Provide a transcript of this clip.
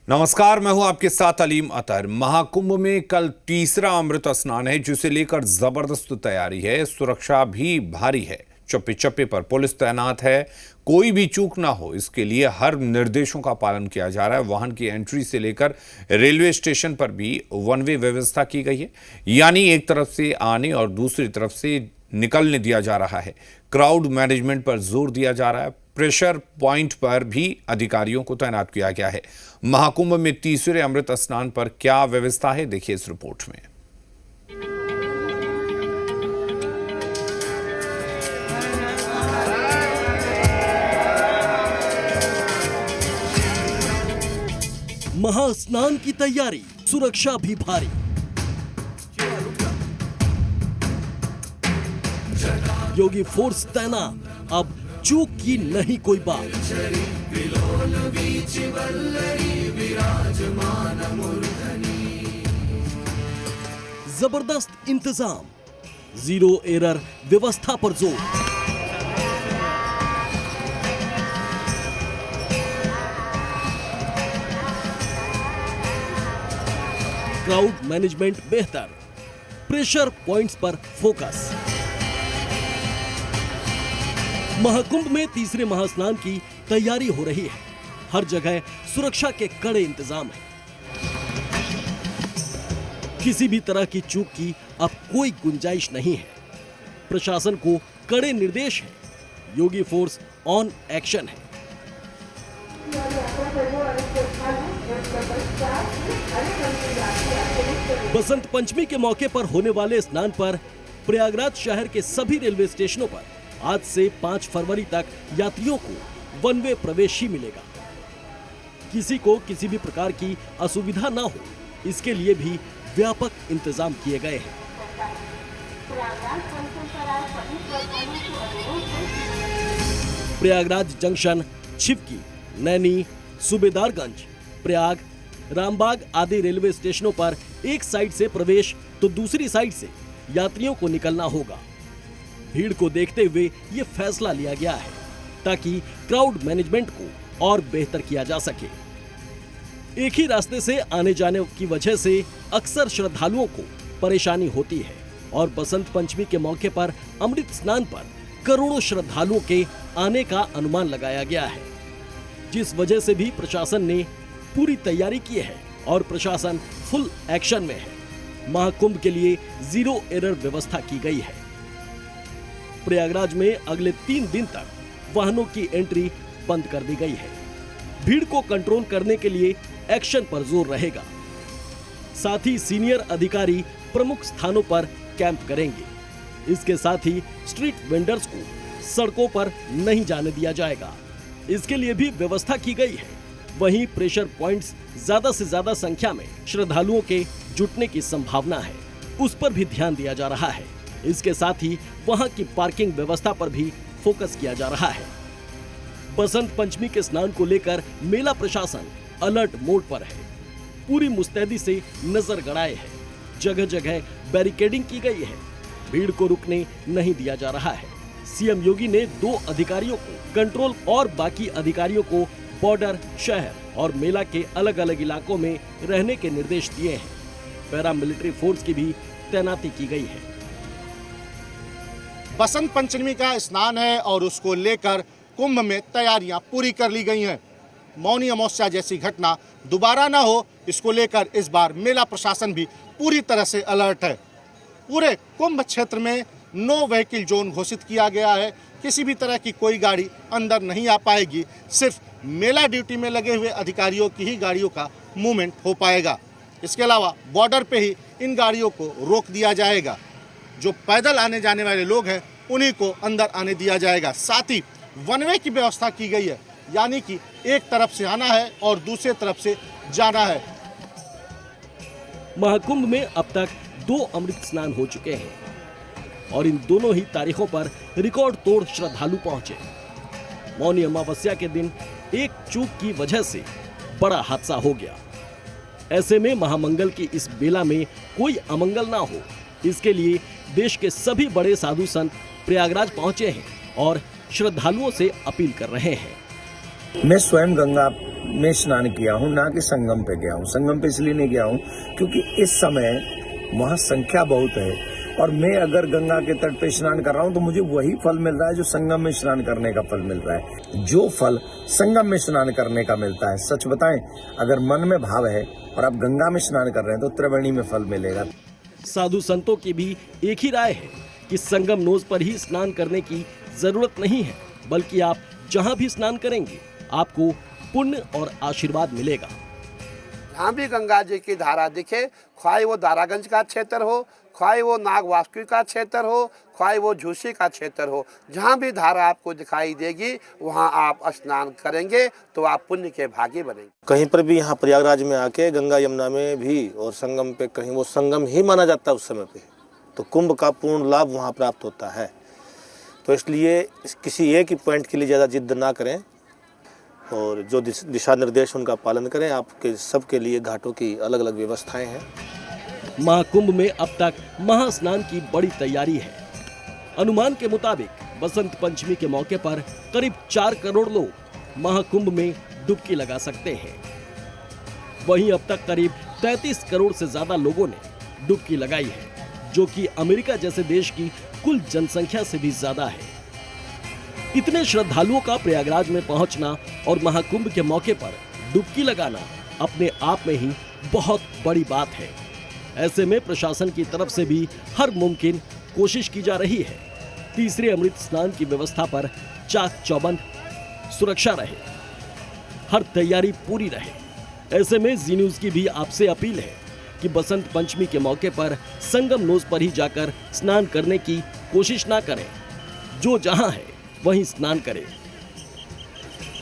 नमस्कार, मैं हूं आपके साथ अलीम अतर। महाकुंभ में कल तीसरा अमृत स्नान है, जिसे लेकर जबरदस्त तैयारी है। सुरक्षा भी भारी है, चप्पे चप्पे पर पुलिस तैनात है। कोई भी चूक ना हो, इसके लिए हर निर्देशों का पालन किया जा रहा है। वाहन की एंट्री से लेकर रेलवे स्टेशन पर भी वन वे व्यवस्था की गई है, यानी एक तरफ से आने और दूसरी तरफ से निकलने दिया जा रहा है। क्राउड मैनेजमेंट पर जोर दिया जा रहा है। प्रेशर पॉइंट पर भी अधिकारियों को तैनात किया गया है। महाकुंभ में तीसरे अमृत स्नान पर क्या व्यवस्था है, देखिए इस रिपोर्ट में। महास्नान की तैयारी, सुरक्षा भी भारी। योगी फोर्स तैनात, अब चूक की नहीं कोई बात। जबरदस्त इंतजाम, जीरो एरर व्यवस्था पर जोर। क्राउड मैनेजमेंट बेहतर, प्रेशर पॉइंट्स पर फोकस। महाकुंभ में तीसरे महास्नान की तैयारी हो रही है। हर जगह सुरक्षा के कड़े इंतजाम है। किसी भी तरह की चूक की अब कोई गुंजाइश नहीं है। प्रशासन को कड़े निर्देश है। योगी फोर्स ऑन एक्शन है। बसंत पंचमी के मौके पर होने वाले स्नान पर प्रयागराज शहर के सभी रेलवे स्टेशनों पर आज से 5 फरवरी तक यात्रियों को वन वे प्रवेश ही मिलेगा। किसी को किसी भी प्रकार की असुविधा ना हो, इसके लिए भी व्यापक इंतजाम किए गए हैं। प्रयागराज जंक्शन, छिपकी, नैनी, सूबेदारगंज, प्रयाग, रामबाग आदि रेलवे स्टेशनों पर एक साइड से प्रवेश तो दूसरी साइड से यात्रियों को निकलना होगा। भीड़ को देखते हुए ये फैसला लिया गया है ताकि क्राउड मैनेजमेंट को और बेहतर किया जा सके। एक ही रास्ते से आने जाने की वजह से अक्सर श्रद्धालुओं को परेशानी होती है और बसंत पंचमी के मौके पर अमृत स्नान पर करोड़ों श्रद्धालुओं के आने का अनुमान लगाया गया है, जिस वजह से भी प्रशासन ने पूरी तैयारी की है और प्रशासन फुल एक्शन में है। महाकुंभ के लिए जीरो एरर व्यवस्था की गई है। प्रयागराज में अगले 3 दिन तक वाहनों की एंट्री बंद कर दी गई है। भीड़ को कंट्रोल करने के लिए एक्शन पर जोर रहेगा। साथ ही सीनियर अधिकारी प्रमुख स्थानों पर कैंप करेंगे। इसके साथ ही स्ट्रीट वेंडर्स को सड़कों पर नहीं जाने दिया जाएगा। इसके लिए भी व्यवस्था की गई है। वहीं प्रेशर पॉइंट्स ज्यादा से ज्यादा संख्या में श्रद्धालुओं के जुटने की संभावना है, उस पर भी ध्यान दिया जा रहा है। इसके साथ ही वहां की पार्किंग व्यवस्था पर भी फोकस किया जा रहा है। बसंत पंचमी के स्नान को लेकर मेला प्रशासन अलर्ट मोड पर है। पूरी मुस्तैदी से नजर गड़ाए है। जगह जगह बैरिकेडिंग की गई है। भीड़ को रुकने नहीं दिया जा रहा है। सीएम योगी ने 2 अधिकारियों को कंट्रोल और बाकी अधिकारियों को बॉर्डर, शहर और मेला के अलग अलग इलाकों में रहने के निर्देश दिए हैं। पैरामिलिट्री फोर्स की भी तैनाती की गई है। बसंत पंचमी का स्नान है और उसको लेकर कुंभ में तैयारियां पूरी कर ली गई हैं। मौनी अमावस्या जैसी घटना दोबारा ना हो, इसको लेकर इस बार मेला प्रशासन भी पूरी तरह से अलर्ट है। पूरे कुंभ क्षेत्र में नो व्हीकल जोन घोषित किया गया है। किसी भी तरह की कोई गाड़ी अंदर नहीं आ पाएगी। सिर्फ मेला ड्यूटी में लगे हुए अधिकारियों की ही गाड़ियों का मूवमेंट हो पाएगा। इसके अलावा बॉर्डर पे ही इन गाड़ियों को रोक दिया जाएगा। जो पैदल आने जाने वाले लोग हैं उन्हीं को अंदर आने दिया जाएगा। साथ ही वन वे की व्यवस्था की गई है, यानी कि एक तरफ से आना है और दूसरे तरफ से जाना है। महाकुंभ में अब तक 2 अमृत स्नान हो चुके हैं और इन दोनों ही तारीखों पर रिकॉर्ड तोड़ श्रद्धालु पहुंचे। मौनी अमावस्या के दिन एक चूक की वजह से बड़ा हादसा हो गया। ऐसे में महामंगल की इस बेला में कोई अमंगल ना हो, इसके लिए देश के सभी बड़े साधु संत प्रयागराज पहुंचे हैं और श्रद्धालुओं से अपील कर रहे हैं। मैं स्वयं गंगा में स्नान किया हूँ, ना कि संगम पे गया हूँ। संगम पे इसलिए नहीं गया हूँ क्योंकि इस समय वहाँ संख्या बहुत है और मैं अगर गंगा के तट पे स्नान कर रहा हूँ तो मुझे वही फल मिल रहा है जो संगम में स्नान करने का फल मिल रहा है। जो फल संगम में स्नान करने का मिलता है, सच बताएं, अगर मन में भाव है और आप गंगा में स्नान कर रहे हैं तो त्रिवेणी में फल मिलेगा। साधु संतों की भी एक ही राय है कि संगम नोज पर ही स्नान करने की जरूरत नहीं है, बल्कि आप जहां भी स्नान करेंगे आपको पुण्य और आशीर्वाद मिलेगा। जहाँ भी गंगा जी की धारा दिखे, ख्वाही वो दारागंज का क्षेत्र हो, ख्वाही वो नाग वासुकी का क्षेत्र हो, ख्वाही वो झूसी का क्षेत्र हो, जहाँ भी धारा आपको दिखाई देगी वहाँ आप स्नान करेंगे तो आप पुण्य के भागी बनेंगे। कहीं पर भी यहाँ प्रयागराज में आके गंगा यमुना में भी और संगम पे कहीं वो संगम ही माना जाता है उस समय पे, तो कुंभ का पूर्ण लाभ वहाँ प्राप्त होता है। तो इसलिए किसी एक ही पॉइंट के लिए ज़्यादा जिद ना करें और जो दिशा निर्देश उनका पालन करें। आपके सबके लिए घाटों की अलग अलग व्यवस्थाएं हैं। महाकुंभ में अब तक महास्नान की बड़ी तैयारी है। अनुमान के मुताबिक बसंत पंचमी के मौके पर करीब 4 करोड़ लोग महाकुंभ में डुबकी लगा सकते हैं। वहीं अब तक करीब 33 करोड़ से ज्यादा लोगों ने डुबकी लगाई है, जो कि अमेरिका जैसे देश की कुल जनसंख्या से भी ज्यादा है। इतने श्रद्धालुओं का प्रयागराज में पहुंचना और महाकुंभ के मौके पर डुबकी लगाना अपने आप में ही बहुत बड़ी बात है। ऐसे में प्रशासन की तरफ से भी हर मुमकिन कोशिश की जा रही है। तीसरे अमृत स्नान की व्यवस्था पर चाक चौबंद सुरक्षा रहे, हर तैयारी पूरी रहे। ऐसे में जी न्यूज की भी आपसे अपील है कि बसंत पंचमी के मौके पर संगम नोज पर ही जाकर स्नान करने की कोशिश ना करें। जो जहां है वहीं स्नान करें।